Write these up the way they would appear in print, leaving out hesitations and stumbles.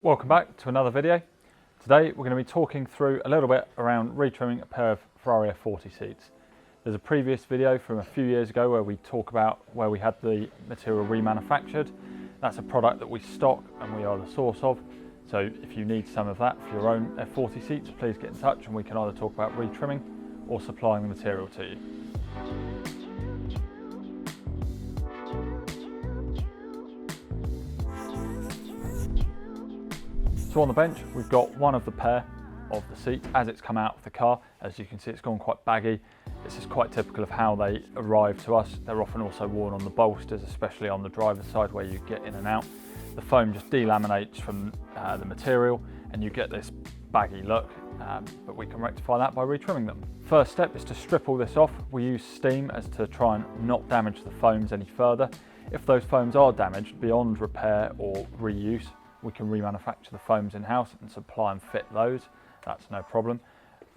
Welcome back to another video. Today we're going to be talking through a little bit around retrimming a pair of Ferrari F40 seats. There's a previous video from a few years ago where we talk about where we had the material remanufactured. That's a product that we stock and we are the source of. So if you need some of that for your own F40 seats, please get in touch and we can either talk about retrimming or supplying the material to you. So on the bench, we've got one of the pair of the seats as it's come out of the car. As you can see, it's gone quite baggy. This is quite typical of how they arrive to us. They're often also worn on the bolsters, especially on the driver's side where you get in and out. The foam just delaminates from the material and you get this baggy look, but we can rectify that by retrimming them. First step is to strip all this off. We use steam as to try and not damage the foams any further. If those foams are damaged beyond repair or reuse, we can remanufacture the foams in-house and supply and fit those. That's no problem.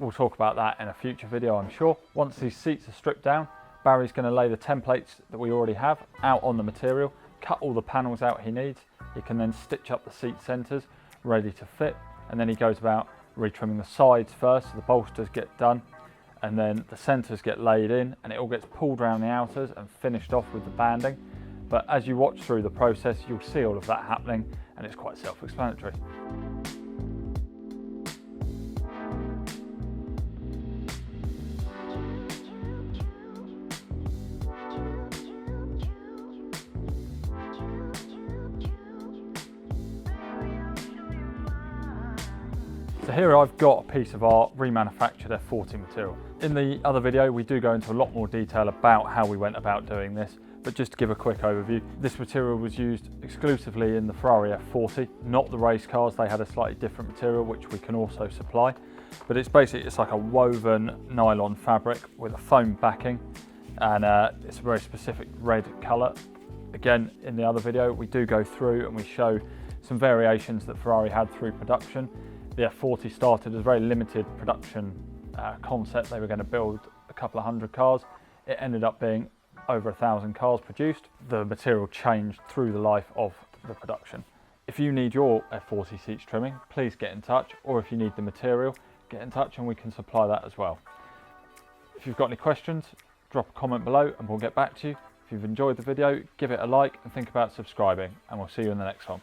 We'll talk about that in a future video, I'm sure. Once these seats are stripped down, Barry's going to lay the templates that we already have out on the material, cut all the panels out he needs. He can then stitch up the seat centres ready to fit, and then he goes about retrimming the sides first, so the bolsters get done, and then the centres get laid in, and it all gets pulled around the outers and finished off with the banding. But as you watch through the process, you'll see all of that happening, and it's quite self-explanatory. So here I've got a piece of our remanufactured F40 material. In the other video, we do go into a lot more detail about how we went about doing this. But just to give a quick overview, this material was used exclusively in the Ferrari F40, not the race cars. They had a slightly different material which we can also supply. But it's like a woven nylon fabric with a foam backing, and it's a very specific red colour. Again, in the other video, we do go through and we show some variations that Ferrari had through production. The F40 started as a very limited production concept. They were going to build a couple of hundred cars. It ended up being over 1,000 cars produced. The material changed through the life of the production. If you need your F40 seats trimming, please get in touch, or if you need the material, get in touch and we can supply that as well. If you've got any questions, drop a comment below and we'll get back to you. If you've enjoyed the video, give it a like and think about subscribing, and we'll see you in the next one.